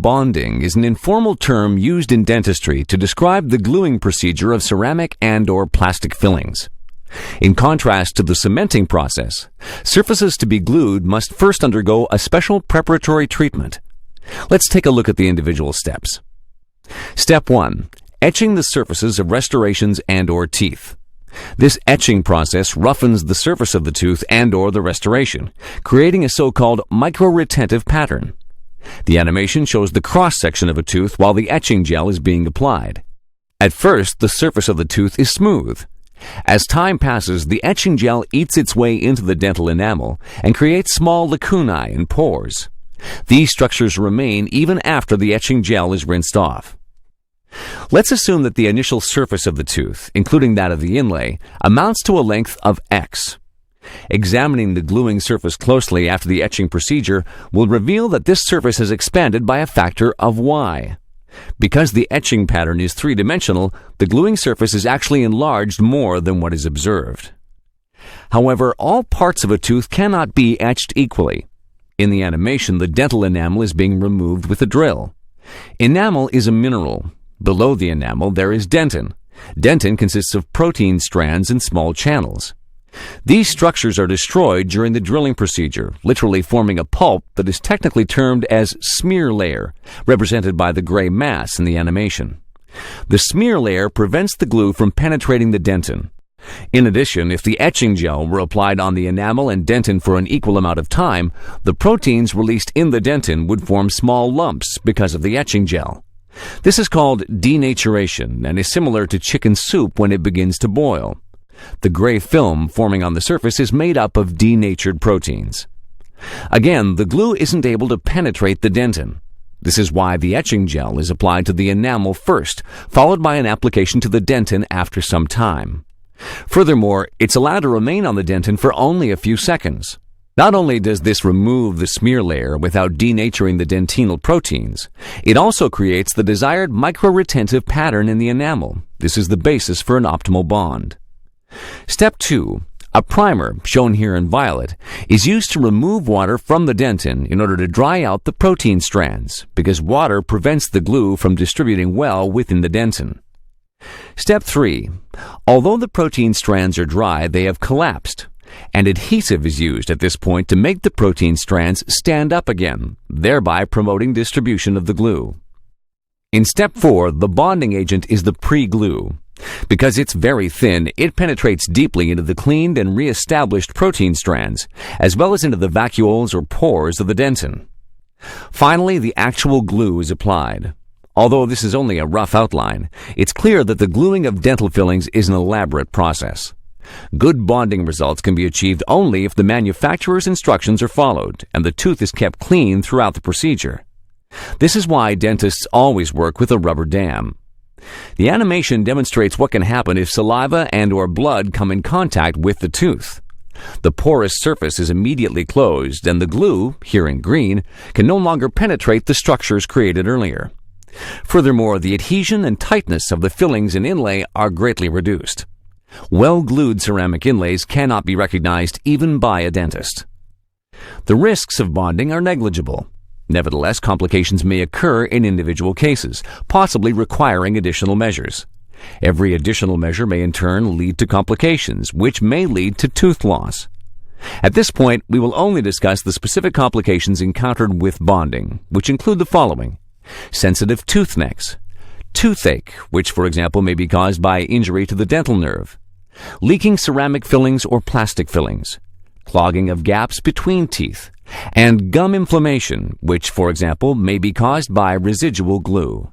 Bonding is an informal term used in dentistry to describe the gluing procedure of ceramic and/or plastic fillings. In contrast to the cementing process, surfaces to be glued must first undergo a special preparatory treatment. Let's take a look at the individual steps. Step 1. Etching the surfaces of restorations and/or teeth. This etching process roughens the surface of the tooth and/or the restoration, creating a so-called micro-retentive pattern. The animation shows the cross-section of a tooth while the etching gel is being applied. At first, the surface of the tooth is smooth. As time passes, the etching gel eats its way into the dental enamel and creates small lacunae and pores. These structures remain even after the etching gel is rinsed off. Let's assume that the initial surface of the tooth, including that of the inlay, amounts to a length of X. Examining the gluing surface closely after the etching procedure will reveal that this surface has expanded by a factor of Y. Because the etching pattern is three-dimensional, the gluing surface is actually enlarged more than what is observed. However, all parts of a tooth cannot be etched equally. In the animation, the dental enamel is being removed with a drill. Enamel is a mineral. Below the enamel, there is dentin. Dentin consists of protein strands and small channels. These structures are destroyed during the drilling procedure, literally forming a pulp that is technically termed as smear layer, represented by the gray mass in the animation. The smear layer prevents the glue from penetrating the dentin. In addition, if the etching gel were applied on the enamel and dentin for an equal amount of time, the proteins released in the dentin would form small lumps because of the etching gel. This is called denaturation and is similar to chicken soup when it begins to boil. The gray film forming on the surface is made up of denatured proteins. Again, the glue isn't able to penetrate the dentin. This is why the etching gel is applied to the enamel first, followed by an application to the dentin after some time. Furthermore, it's allowed to remain on the dentin for only a few seconds. Not only does this remove the smear layer without denaturing the dentinal proteins, it also creates the desired micro-retentive pattern in the enamel. This is the basis for an optimal bond. Step 2. A primer, shown here in violet, is used to remove water from the dentin in order to dry out the protein strands, because water prevents the glue from distributing well within the dentin. Step 3. Although the protein strands are dry, they have collapsed, and adhesive is used at this point to make the protein strands stand up again, thereby promoting distribution of the glue. In Step 4, the bonding agent is the pre-glue. Because it's very thin, it penetrates deeply into the cleaned and re-established protein strands, as well as into the vacuoles or pores of the dentin. Finally, the actual glue is applied. Although this is only a rough outline, it's clear that the gluing of dental fillings is an elaborate process. Good bonding results can be achieved only if the manufacturer's instructions are followed and the tooth is kept clean throughout the procedure. This is why dentists always work with a rubber dam. The animation demonstrates what can happen if saliva and/or blood come in contact with the tooth. The porous surface is immediately closed, and the glue, here in green, can no longer penetrate the structures created earlier. Furthermore, the adhesion and tightness of the fillings and inlay are greatly reduced. Well-glued ceramic inlays cannot be recognized even by a dentist. The risks of bonding are negligible. Nevertheless, complications may occur in individual cases, possibly requiring additional measures. Every additional measure may in turn lead to complications, which may lead to tooth loss. At this point, we will only discuss the specific complications encountered with bonding, which include the following: sensitive tooth necks, toothache, which for example may be caused by injury to the dental nerve, leaking ceramic fillings or plastic fillings, clogging of gaps between teeth, and gum inflammation, which for example may be caused by residual glue.